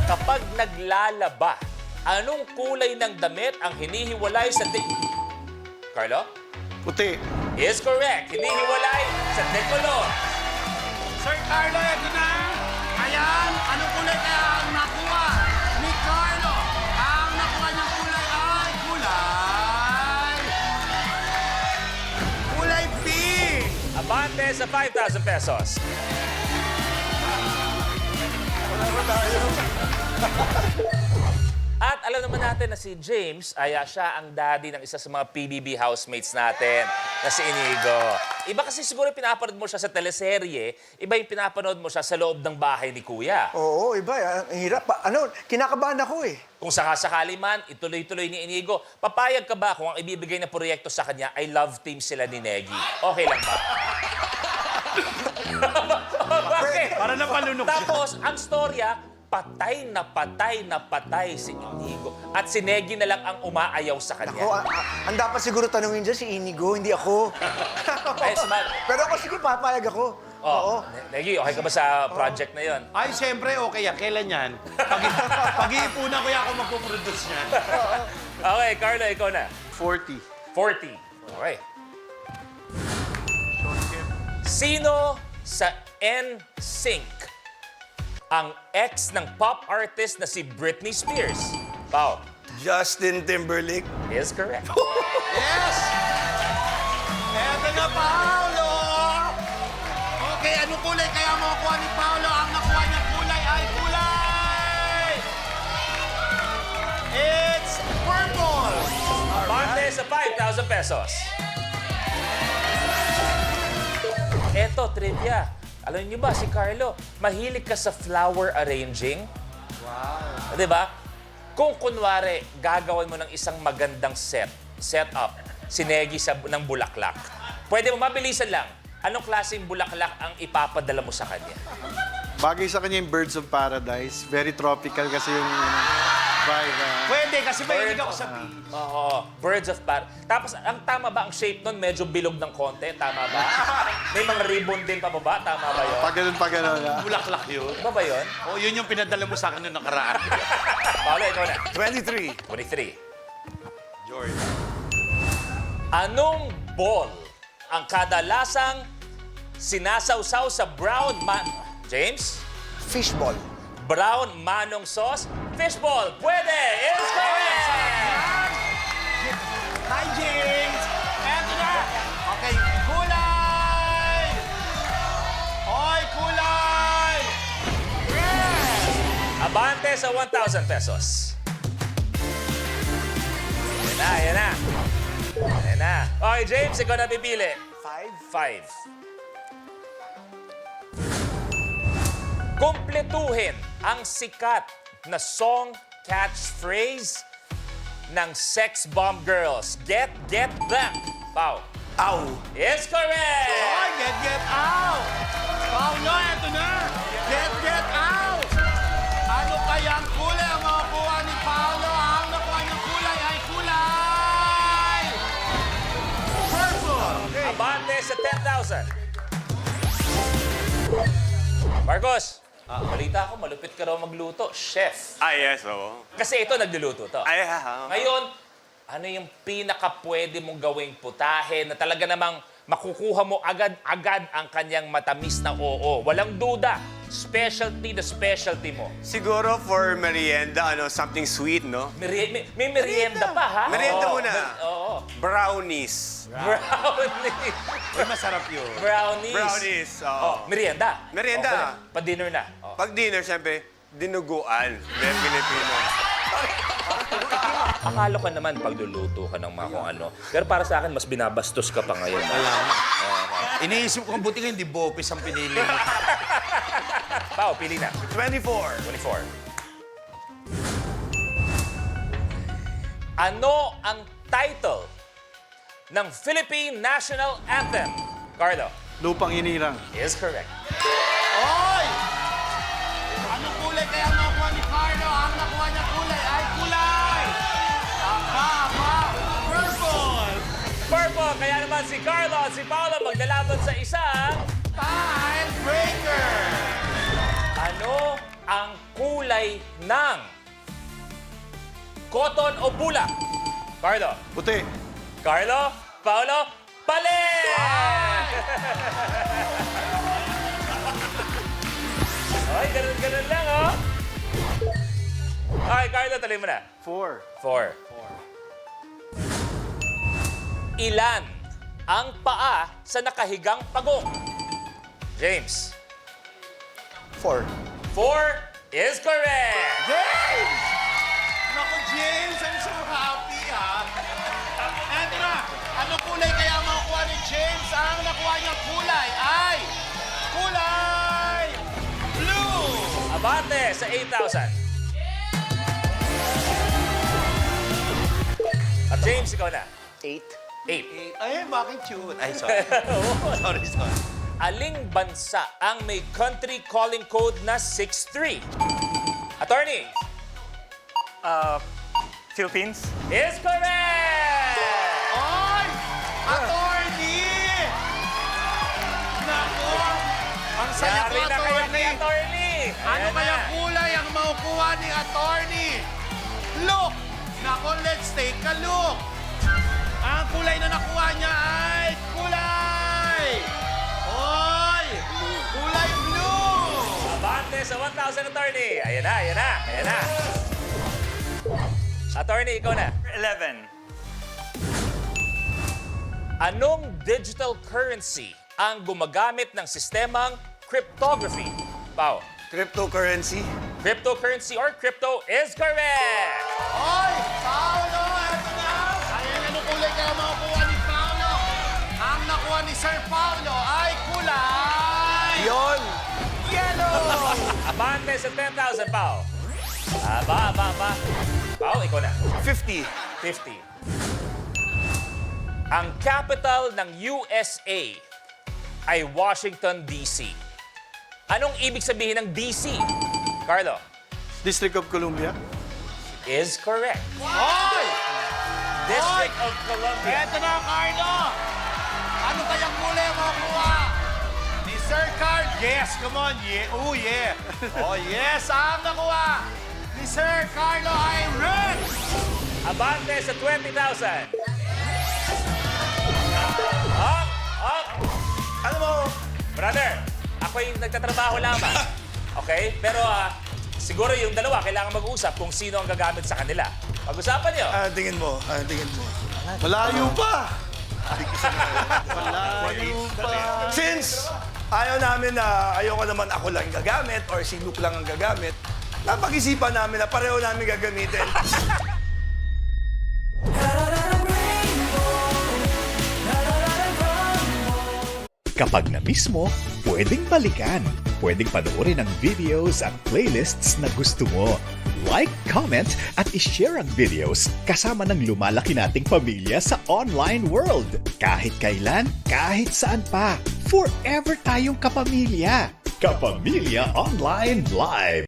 Kapag naglalaba, anong kulay ng damit ang hinihiwalay sa Carlo? Puti. Is correct. Hinihiwalay sa decolor. Sir Carlo, ito na. Ayan, anong kulay kaya ang nakuha ni Carlo? Ang nakuha niyang kulay ay kulay pink. Abante sa 5,000 pesos. At alam naman natin na si James ay siya ang daddy ng isa sa mga PBB housemates natin na si Inigo. Iba kasi siguro pinapanood mo siya sa teleserye, iba yung pinapanood mo siya sa loob ng bahay ni Kuya. Oo, iba. Ang hirap. Kinakabahan ako eh. Kung sakasakali man, ituloy-tuloy ni Inigo, papayag ka ba kung ang ibibigay na proyekto sa kanya ay love team sila ni Negi? Okay lang ba? Okay. Para napalunok siya. Tapos, ang storya, patay na patay si Inigo. At si Negi na lang ang umaayaw sa kanya. Ako, ang dapat siguro tanungin dyan si Inigo, hindi ako. Ay, Pero ako, sige, papayag ako. Oo. Negi, okay ka ba sa project na yon? Ay, siyempre, okay yan. Kailan yan? Pag-iipunan ko yan ako magpuproduce niyan. Okay, Carlo, ikaw na. 40. 40. Okay. Sino sa NSYNC ang ex ng pop artist na si Britney Spears? Pao. Justin Timberlake. Is correct. Yes! Eto na, Paolo! Okay, anong kulay kaya makukuha ni Paolo? Ang nakuha niyang kulay ay kulay! It's purple! Bante sa 5,000 pesos. Eto, trivia. Alam niyo ba, si Carlo, mahilig ka sa flower arranging? Wow. Diba? Kung kunwari, gagawan mo ng isang magandang setup, sinegi ng bulaklak. Pwede mo, mabilisan lang. Anong klaseng bulaklak ang ipapadala mo sa kanya? Bagay sa kanya yung Birds of Paradise. Very tropical kasi yung vibe. Pwede, kasi mahilig ako sa beach. Oo, Birds of Paradise. Tapos, ang tama ba, ang shape nun medyo bilog ng konti? Tama ba? May mga ribbon din pa baba? Tama ba yun? Pag ganun. Bulaklak yun. Ano ba yun? Oh, yun yung pinadala mo sa akin noong nakaraan. Paolo, ikaw na. 23. 23. George. Anong ball ang kadalasang sinasawsaw sa James? Fishball. Brown manong sauce? Fishball. Pwede! Is correct! Hi, James! Eto na! Okay, kulay! Oy, kulay! Red! Abante sa 1,000 pesos. Yan na. Yan na. Okay, James, ikaw na pipili. 5. Kumpletuhin ang sikat na song catchphrase ng Sex Bomb Girls. Get that. Pau. Ow. Is correct! Oy, get out! Paolo, eto na! Get out! Ano kaya ang kulay ang makukuha ni Paolo? Ang nakuha niyang kulay ay kulay! Purple! Abante sa 10,000. Marcos, balita ko, malupit ka raw magluto. Chef. Yes, oo. Kasi ito, nagluluto to. Ha. Ngayon, ano yung pinaka-pwede mong gawing putahe na talaga namang makukuha mo agad-agad ang kanyang matamis na oo? Walang duda. Specialty na specialty mo. Siguro for merienda, something sweet, no? May merienda pa, ha? Merienda Oo, muna. Oo. Brownies. Brownies. Uy, masarap yun. Brownies, oo. Oh, merienda. Merienda. Okay. Pa-dinner na. Oh. Pag dinner, siyempre, dinuguan. Very Filipino. Akala ka naman pagluluto ka ng mga kung ano. Pero para sa akin, mas binabastos ka pa ngayon. Iniisip ko, buti nga hindi bopis ang pinili mo. Pao, pili na. 24. 24. Ano ang title ng Philippine National Anthem? Carlo. Lupang Inirang. Is correct. Oy! Anong kulay kaya ang nakuha ni Carlo? Ang nakuha niya kulay ay kulay! Purple! Purple, kaya naman si Carlo at si Paolo maglalaban sa isang... Tiebreaker! Ano ang kulay ng cotton o bulak? Carlo. Puti. Carlo, Paolo, pali! Ay, ganun lang, oh. Okay, Carlo, tuloy mo na. 4. 4. Ilan ang paa sa nakahigang pagong? James. 4. 4 is correct! James! Naku, James, I'm so happy, ha? Eto na, ano kulay kaya makukuha ni James? Ang nakuha niyang kulay ay kulay blue! Abante sa 8,000. At James, ikaw na. 8. 8. Ay, bakit cute? Ay, sorry. sorry. Aling bansa ang may country calling code na 63? Attorney. Philippines? Is correct! Ay! Attorney! Naku! Ang saya ko, Yari na kayo ni attorney! attorney! Ano Ayan kaya na. kulay ang makukuha ni attorney? Look! Naku, let's take a look! Ang kulay na nakuha niya ay kulay! Oy! Kulay blue! Abante sa 1,000, attorney. Ayan na. Attorney, ikaw na. 11. Anong digital currency ang gumagamit ng sistemang cryptography? Pao. Cryptocurrency? Cryptocurrency or crypto is correct! Oy! Paolo! Eto na! Ayan, ano kulay kaya makukuha ni Paolo? Ang nakuha ni Sir Paolo ay kulay... Yon! Yellow! Abante sa 10,000, Pao. Aba. Pao, ikaw na. 50. 50. Ang capital ng USA ay Washington, D.C. Anong ibig sabihin ng D.C.? Carlo. District of Columbia. Is correct. Oy! District of Columbia. Eto na, Carlo! Ano kayang muli ang makukuha? Ni Sir Carl? Yes, come on. Yeah. Oh, yeah. Oh, yes. Ang nakuha ni Sir Carlo ay red! Abante sa 20,000. Up! Alam mo, Brother, ako yung nagtatrabaho lamang. Okay? Pero siguro yung dalawa kailangan mag-usap kung sino ang gagamit sa kanila. Pag-usapan niyo. tingin mo. Malayo pa! Malayo pa! Since ayaw namin na ayoko naman ako lang gagamit or si Luke lang ang gagamit, napag-isipan namin na pareho namin gagamitin. Kapag na-miss mo, pwedeng balikan. Pwedeng panoorin ang videos at playlists na gusto mo. Like, comment, at ishare ang videos kasama ng lumalaki nating pamilya sa online world. Kahit kailan, kahit saan pa. Forever tayong kapamilya. Kapamilya Online Live.